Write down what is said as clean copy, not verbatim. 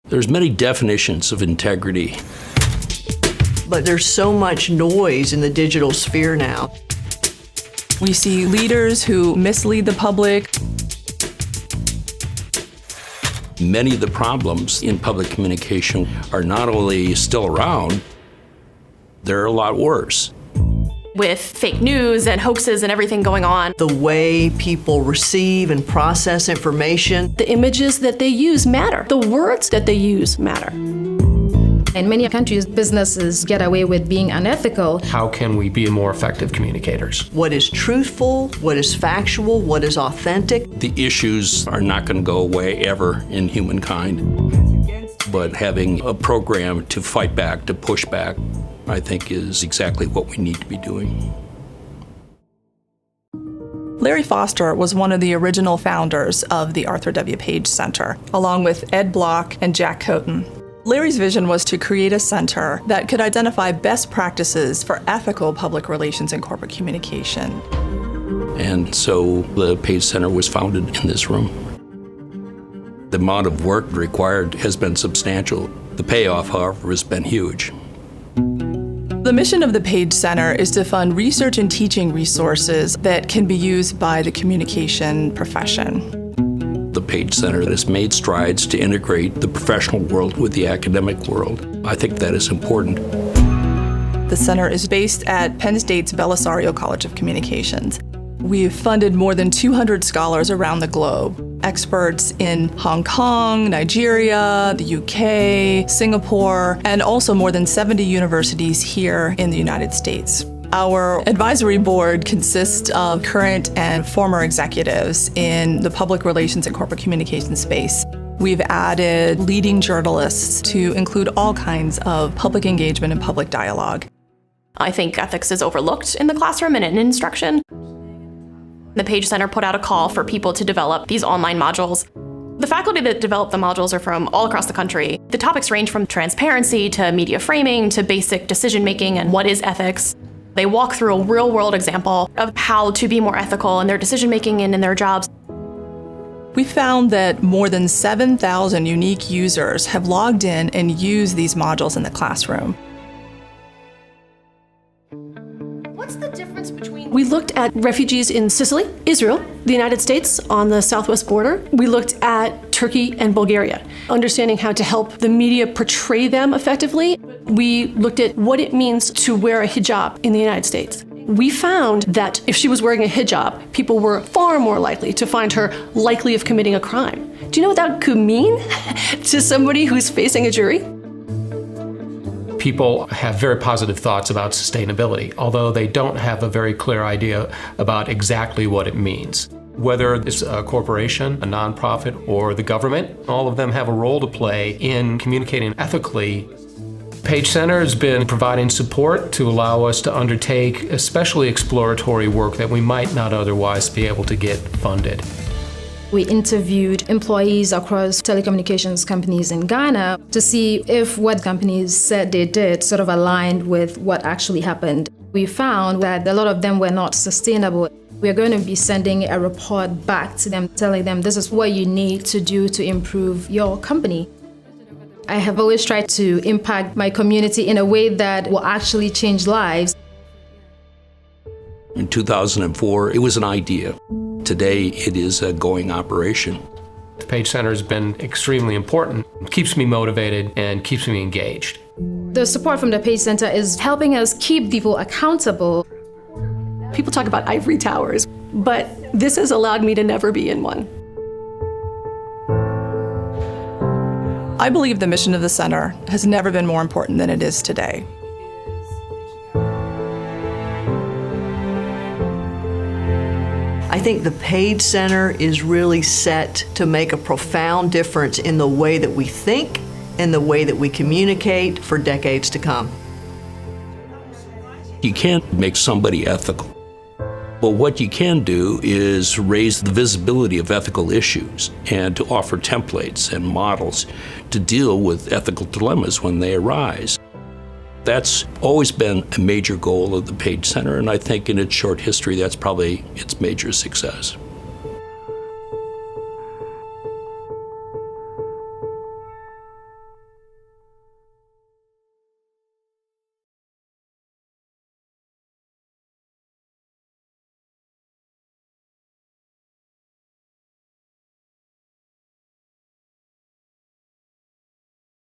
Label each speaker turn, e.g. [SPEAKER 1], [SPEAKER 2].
[SPEAKER 1] There's many definitions of integrity.
[SPEAKER 2] But there's so much noise in the digital sphere now.
[SPEAKER 3] We see leaders who mislead the public.
[SPEAKER 1] Many of the problems in public communication are not only still around, they're a lot worse.
[SPEAKER 4] With fake news and hoaxes and everything going on.
[SPEAKER 2] The way people receive and process information.
[SPEAKER 4] The images that they use matter. The words that they use matter.
[SPEAKER 5] In many countries, businesses get away with being unethical.
[SPEAKER 6] How can we be more effective communicators?
[SPEAKER 2] What is truthful, what is factual, what is authentic.
[SPEAKER 1] The issues are not going to go away ever in humankind. But having a program to fight back, to push back, I think is exactly what we need to be doing.
[SPEAKER 3] Larry Foster was one of the original founders of the Arthur W. Page Center, along with Ed Block and Jack Coton. Larry's vision was to create a center that could identify best practices for ethical public relations and corporate communication.
[SPEAKER 1] And so the Page Center was founded in this room. The amount of work required has been substantial. The payoff, however, has been huge.
[SPEAKER 3] The mission of the Page Center is to fund research and teaching resources that can be used by the communication profession.
[SPEAKER 1] The Page Center has made strides to integrate the professional world with the academic world. I think that is important.
[SPEAKER 3] The center is based at Penn State's Belisario College of Communications. We've funded more than 200 scholars around the globe, experts in Hong Kong, Nigeria, the UK, Singapore, and also more than 70 universities here in the United States. Our advisory board consists of current and former executives in the public relations and corporate communication space. We've added leading journalists to include all kinds of public engagement and public dialogue.
[SPEAKER 4] I think ethics is overlooked in the classroom and in instruction. The Page Center put out a call for people to develop these online modules. The faculty that develop the modules are from all across the country. The topics range from transparency to media framing to basic decision-making and what is ethics. They walk through a real-world example of how to be more ethical in their decision-making and in their jobs.
[SPEAKER 3] We found that more than 7,000 unique users have logged in and used these modules in the classroom.
[SPEAKER 4] What's the difference between... We looked at refugees in Sicily, Israel, the United States on the southwest border. We looked at Turkey and Bulgaria, understanding how to help the media portray them effectively. We looked at what it means to wear a hijab in the United States. We found that if she was wearing a hijab, people were far more likely to find her likely of committing a crime. Do you know what that could mean to somebody who's facing a jury?
[SPEAKER 6] People have very positive thoughts about sustainability, although they don't have a very clear idea about exactly what it means. Whether it's a corporation, a nonprofit, or the government, all of them have a role to play in communicating ethically. Page Center has been providing support to allow us to undertake especially exploratory work that we might not otherwise be able to get funded.
[SPEAKER 5] We interviewed employees across telecommunications companies in Ghana to see if what companies said they did sort of aligned with what actually happened. We found that a lot of them were not sustainable. We're going to be sending a report back to them, telling them this is what you need to do to improve your company. I have always tried to impact my community in a way that will actually change lives.
[SPEAKER 1] In 2004, it was an idea. Today, it is a going operation.
[SPEAKER 6] The Page Center has been extremely important. It keeps me motivated and keeps me engaged.
[SPEAKER 5] The support from the Page Center is helping us keep people accountable.
[SPEAKER 4] People talk about ivory towers, but this has allowed me to never be in one.
[SPEAKER 3] I believe the mission of the center has never been more important than it is today.
[SPEAKER 2] I think the Page Center is really set to make a profound difference in the way that we think and the way that we communicate for decades to come.
[SPEAKER 1] You can't make somebody ethical. But what you can do is raise the visibility of ethical issues and to offer templates and models to deal with ethical dilemmas when they arise. That's always been a major goal of the Page Center, and I think in its short history, that's probably its major success.